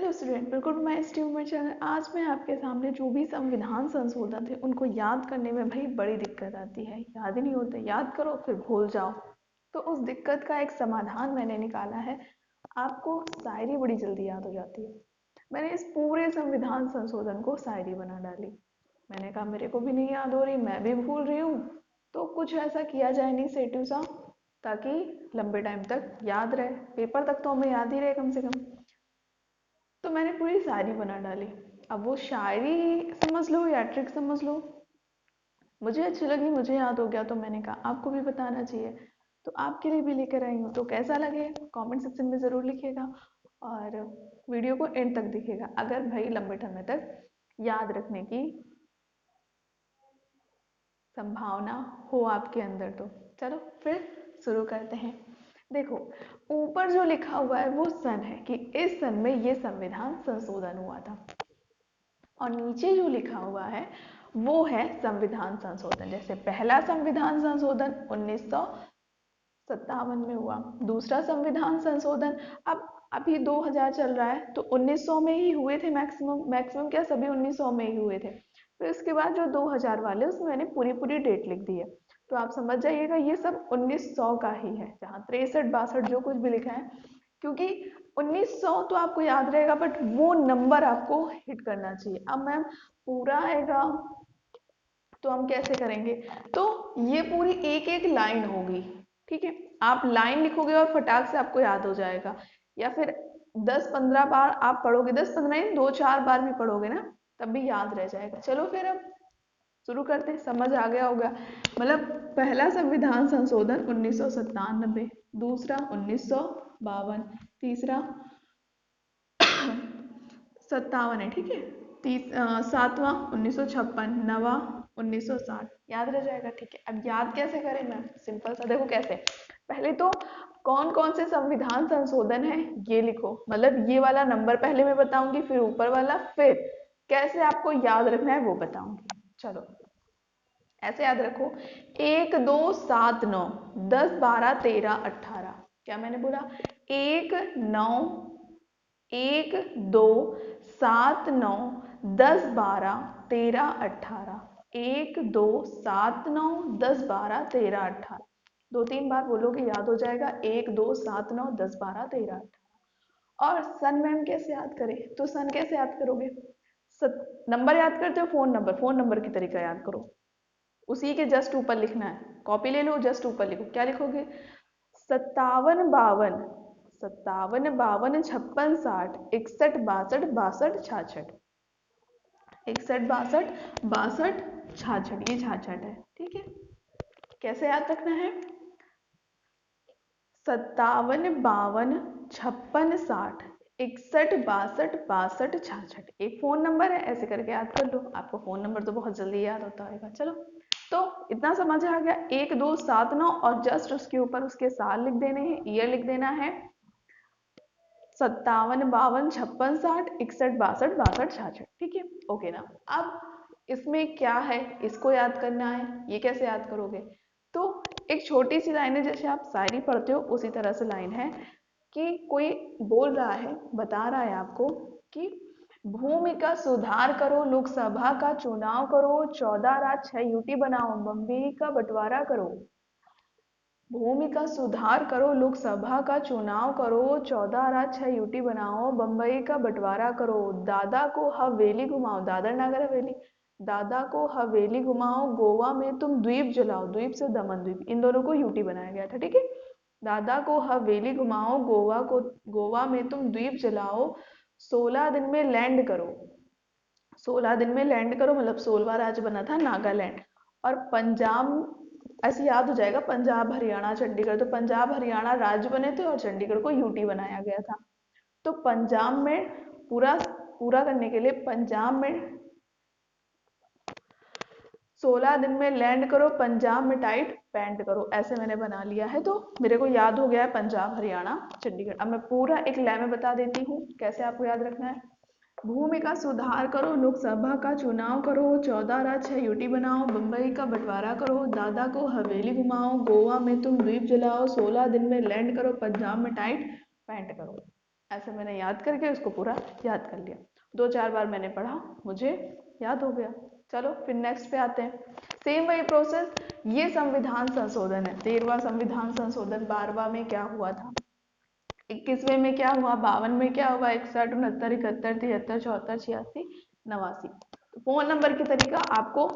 Hello student, welcome to my tuber channel. आज मैं आपके सामने जो भी संविधान संशोधन थे उनको याद करने में भाई बड़ी दिक्कत आती है। याद ही नहीं होते, याद करो फिर भूल जाओ। तो उस दिक्कत का एक समाधान मैंने निकाला है। आपको शायरी बड़ी जल्दी याद हो जाती है। मैंने इस पूरे संविधान संशोधन को शायरी बना डाली। मैंने कहा मेरे को भी नहीं याद हो रही, मैं भी भूल रही हूँ, तो कुछ ऐसा किया जाए इनिशिएटिव सा, ताकि लंबे टाइम तक याद रहे, पेपर तक तो हमें याद ही रहे कम से कम। तो मैंने पूरी शायरी बना डाली। अब वो शायरी समझ लो या ट्रिक समझ लो, मुझे अच्छी लगी, मुझे याद हो गया, तो मैंने कहा आपको भी बताना चाहिए। तो आपके लिए भी लेकर आई हूँ। तो कैसा लगे कमेंट सेक्शन में ज़रूर लिखिएगा, और वीडियो को एंड तक देखिएगा अगर भाई लंबे समय तक याद रखने की संभावना हो आपके अंदर। तो चलो फिर शुरू करते हैं। देखो, ऊपर जो लिखा हुआ है वो सन है कि इस सन में ये संविधान संशोधन हुआ था, और नीचे जो लिखा हुआ है वो है संविधान संशोधन। जैसे पहला संविधान संशोधन 1957 में हुआ, दूसरा संविधान संशोधन अब अभी 2000 चल रहा है, तो 1900 में ही हुए थे। मैक्सिमम मैक्सिमम क्या, सभी 1900 में ही हुए थे। फिर इसके बाद जो 2000 वाले, उसमें मैंने पूरी पूरी डेट लिख दी है। तो आप समझ जाइएगा ये सब 1900 का ही है, जहाँ 63 62 जो कुछ भी लिखा है। क्योंकि 1900 तो आपको याद रहेगा, बट वो नंबर आपको हिट करना चाहिए। अब मैम पूरा आएगा तो हम कैसे करेंगे? तो ये पूरी एक एक लाइन होगी, ठीक है। आप लाइन लिखोगे और फटाक से आपको याद हो जाएगा, या फिर 10 15 बार आप पढ़ोगे, 10 15 नहीं, 2 4 बार भी पढ़ोगे ना, तब भी याद रह जाएगा। चलो फिर अब शुरू करते हैं। समझ आ गया होगा। मतलब पहला संविधान संशोधन 1997, दूसरा 1952, तीसरा 57 है, ठीक है। सातवां 1956, नवा 1960। याद रह जाएगा, ठीक है। अब याद कैसे करें मैम? सिंपल सा, देखो कैसे। पहले तो कौन कौन से संविधान संशोधन है ये लिखो, मतलब ये वाला नंबर पहले मैं बताऊंगी, फिर ऊपर वाला, फिर कैसे आपको याद रखना है वो बताऊंगी। चलो ऐसे याद रखो। 1 2 7 9 10 12 13 18। क्या मैंने बोला? 1 9 1 2 7 9 10 12 13 18। 1 2 7 9 10 12 13 18। 2 3 बार बोलोगे याद हो जाएगा। 1 2 7 9 10 12 13 18। और सन मैम कैसे याद करें? तो सन कैसे याद करोगे? नंबर याद करते हो, फोन नंबर की तरीका याद करो, उसी के जस्ट ऊपर लिखना है। कॉपी ले लो, जस्ट ऊपर लिखो। क्या लिखोगे? 57 52, 57 52 56 60 61 62 62 66। 61 62 62 66, ये 66 है, ठीक है। कैसे याद रखना है? 57 52 56 60 61 62 62 66। एक फोन नंबर है, ऐसे करके याद कर लो। आपको फोन नंबर तो बहुत जल्दी याद होता होगा। चलो, तो इतना समझ आ गया। 1 2 7 9 और जस्ट उसके ऊपर उसके साल लिख देने हैं, ईयर लिख देना है। 57 52 56 60 61 62 62 66, ठीक है। ओके ना। अब इसमें क्या है, इसको याद करना है। ये कैसे याद करोगे? तो एक छोटी सी लाइन है, जैसे आप शायरी पढ़ते हो उसी तरह से लाइन है कि कोई बोल रहा है, बता रहा है आपको कि भूमि का सुधार करो, लोकसभा का चुनाव करो, 14 राज्य 6 यूटी बनाओ, बम्बई का बंटवारा करो। भूमि का सुधार करो, लोकसभा का चुनाव करो, 14 राज्य 6 यूटी बनाओ, बम्बई का बंटवारा करो, दादा को हवेली घुमाओ, दादर नगर हवेली, दादा को हवेली घुमाओ, गोवा में तुम द्वीप जलाओ, द्वीप से दमन द्वीप, इन दोनों को यूटी बनाया गया था, ठीक है। दादा को हवेली घुमाओ, गोवा में तुम द्वीप जलाओ, 16 दिन में लैंड करो। 16 दिन में लैंड करो मतलब 16वां राज्य बना था नागालैंड। और पंजाब, ऐसे याद हो जाएगा, पंजाब हरियाणा चंडीगढ़, तो पंजाब हरियाणा राज्य बने थे और चंडीगढ़ को यूटी बनाया गया था। तो पंजाब में पूरा पूरा करने के लिए पंजाब में 16 दिन में लैंड करो, पंजाब में टाइट पैंट करो, ऐसे मैंने बना लिया है। तो मेरे को याद हो गया है पंजाब हरियाणा चंडीगढ़। अब मैं पूरा एक लाइन में बता देती हूँ कैसे आपको याद रखना है। भूमि का सुधार करो, लोकसभा का चुनाव करो, 14 राज्य 6 यूटी बनाओ, बम्बई का बंटवारा करो, दादा को हवेली घुमाओ, गोवा में तुम द्वीप जलाओ, 16 दिन में लैंड करो, पंजाब में टाइट पैंट करो। ऐसे मैंने याद करके उसको पूरा याद कर लिया, 2-4 बार मैंने पढ़ा, मुझे याद हो गया। चलो फिर नेक्स्ट पे आते हैं, सेम वही प्रोसेस। ये संविधान संशोधन है, 13वां संविधान संशोधन। 12वां में क्या हुआ था, 21वें में क्या हुआ, 52 में क्या हुआ, 61, 69, 71, 73, 74, 86, 89। तो फोन नंबर की तरीका आपको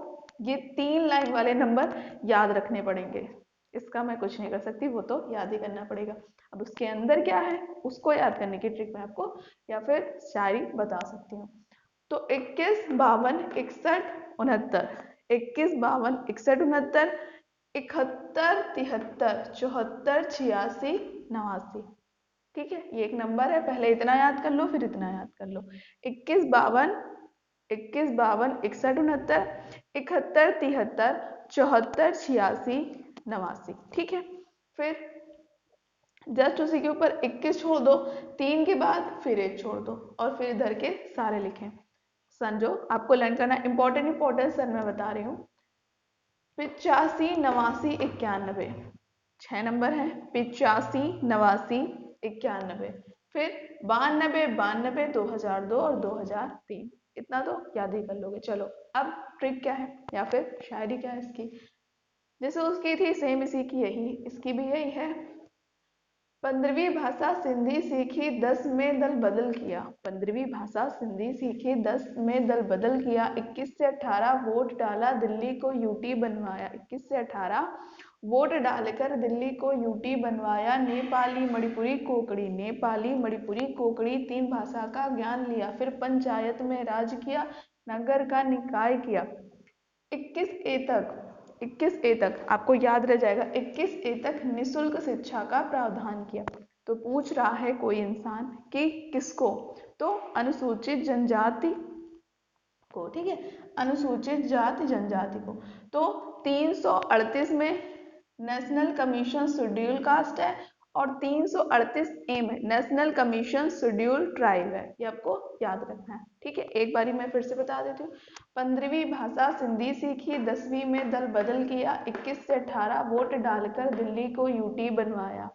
ये 3 लाइन वाले नंबर याद रखने पड़ेंगे, इसका मैं कुछ नहीं कर सकती, वो तो याद ही करना पड़ेगा। अब उसके अंदर क्या है उसको याद करने की ट्रिक मैं आपको या फिर शायरी बता सकती हूँ। तो 21, 52, 61, 69, 21, 52, 61, 69, 71, 73, 74, 86, 89। ठीक है, ये एक नंबर है, पहले इतना याद कर लो फिर इतना याद कर लो। 21, 52, 21, 52, 61, 69, 71, 73, 74, 86, 89। ठीक है, फिर जस्ट उसी के ऊपर 21 छोड़ दो, 3 के बाद फिर 1 छोड़ दो और फिर इधर के सारे लिखें। सन जो आपको लर्न करना इंपॉर्टेंट सन मैं बता रही हूँ। 85, 89, 91, 6 नंबर हैं, 85, 89, 91, फिर 92, 92, 2002 और 2003। इतना तो याद ही कर लोगे। चलो अब ट्रिक क्या है या फिर शायरी क्या है इसकी, जैसे उसकी थी सेम इसी की यही, इसकी भी यही है। 15वीं भाषा सिंधी सीखी 10 में दल बदल किया, 15वीं भाषा सिंधी सीखी 10 में दल बदल किया, 21 से 18 वोट डाला दिल्ली को यूटी बनवाया, 21 से 18 वोट डालकर दिल्ली को यूटी बनवाया, नेपाली मणिपुरी कोंकणी, नेपाली मणिपुरी कोंकणी 3 भाषा का ज्ञान लिया, फिर पंचायत में राज किया, नगर का निकाय किया। 21 ए तक आपको याद रह जाएगा, 21 ए तक निशुल्क शिक्षा का प्रावधान किया। तो पूछ रहा है कोई इंसान कि किसको, तो अनुसूचित जनजाति को। ठीक है, अनुसूचित जाति जनजाति को। तो 338 में नेशनल कमीशन शेड्यूल कास्ट है और 338 ए में नेशनल कमीशन शेड्यूल ट्राइब है, ये आपको याद रखना है। ठीक है, एक बारी मैं फिर से बता देती हूँ। 15वीं भाषा सिंधी सीखी, 10वीं में दल बदल किया, 21 से 18 वोट डालकर दिल्ली को यूटी बनवाया,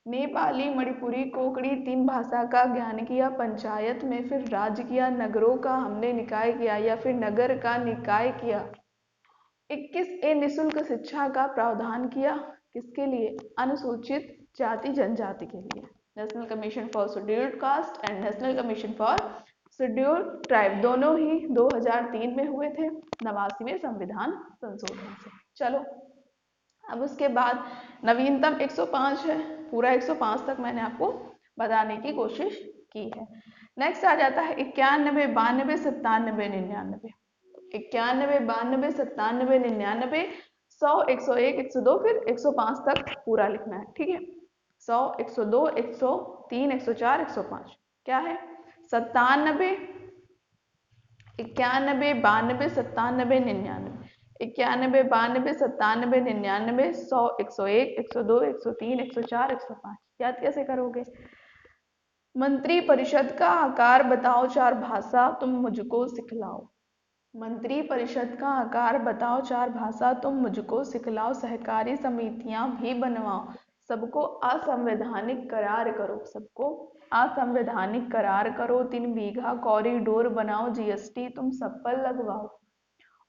नेपाली मणिपुरी कोंकणी 3 भाषा का ज्ञान किया, पंचायत में फिर राज किया, नगरों का हमने निकाय किया या फिर नगर का निकाय किया। 21 ए निशुल्क शिक्षा का प्रावधान किया, किसके लिए, अनुसूचित जाति जनजाति के लिए, national commission for scheduled caste and national commission for scheduled tribe, दोनों ही 2003 में हुए थे 89वें संविधान संशोधन से। चलो अब उसके बाद नवीनतम 105 है, पूरा 105 तक मैंने आपको बताने की कोशिश की है। नेक्स्ट आ जाता है 91, 92, 97, 99, 91, 92, 97, 99, 100, 101, 102, फिर 105 तक पूरा लिखना है। ठीक है, 100, 102, 103, 104, 105 क्या है, 97, 91, 92, 97, 99, 91, 92, 97, 99, 100, 101, 102, 103, 104, 105। याद कैसे करोगे, मंत्री परिषद का आकार बताओ 4 भाषा तुम मुझको सिखलाओ, मंत्री परिषद का आकार बताओ 4 भाषा तुम मुझको सिखलाओ, सहकारी समितियां भी बनवाओ, सबको असंवैधानिक करार करो, सबको असंवैधानिक करार करो, 3 बीघा कॉरिडोर बनाओ, जीएसटी तुम सब पर लगवाओ,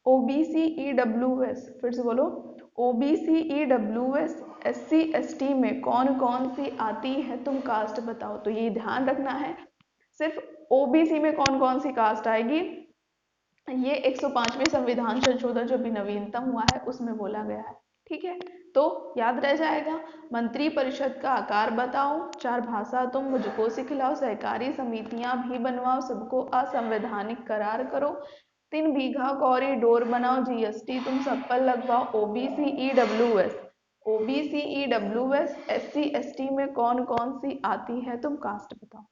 ओबीसी ईडब्ल्यूएस, फिर से बोलो, ओबीसी ईडब्ल्यूएस एससी एसटी में कौन कौन सी आती है तुम कास्ट बताओ। तो ये ध्यान रखना है, सिर्फ ओबीसी में कौन कौन सी कास्ट आएगी, ये 105वें संविधान संशोधन जो भी नवीनतम हुआ है उसमें बोला गया है। ठीक है, तो याद रह जाएगा, मंत्री परिषद का आकार बताओ, 4 भाषा तुम मुझको सिखलाओ, सहकारी समितियां भी बनवाओ, सबको असंवैधानिक करार करो, 3 बीघा कॉरिडोर बनाओ, जीएसटी तुम सब पर लगवाओ, OBC EWS, OBC EWS SC ST में कौन कौन सी आती है तुम कास्ट बताओ।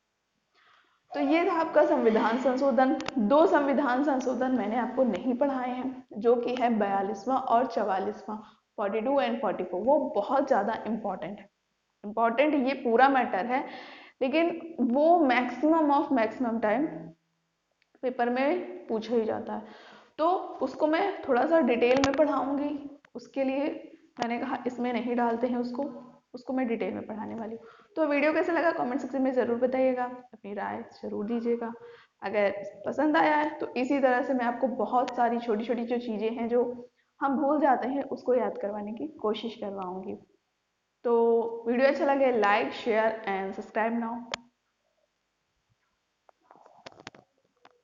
तो ये था आपका संविधान संशोधन। 2 संविधान संशोधन मैंने आपको नहीं पढ़ाए हैं, जो कि है 42वां और 44वां, 42 एंड 44, वो बहुत ज़्यादा इम्पॉर्टेंट है। इम्पॉर्टेंट ये पूरा मैटर है, लेकिन वो maximum of maximum time paper में पूछा ही जाता है, तो उसको मैं थोड़ा सा डिटेल में पढ़ाऊंगी, उसके लिए मैंने कहा इसमें नहीं डालते हैं उसको। उसको मैं डिटेल में पढ़ाने वाली हूँ। तो वीडियो कैसा लगा कमेंट सेक्शन में ज़रूर बताइएगा, अपनी राय ज़रूर दीजिएगा। अगर पसंद आया है तो इसी तरह से मैं आपको बहुत सारी छोटी छोटी जो चीज़ें हैं जो हम भूल जाते हैं उसको याद करवाने की कोशिश करवाऊँगी। तो वीडियो अच्छा लगे like share and subscribe now.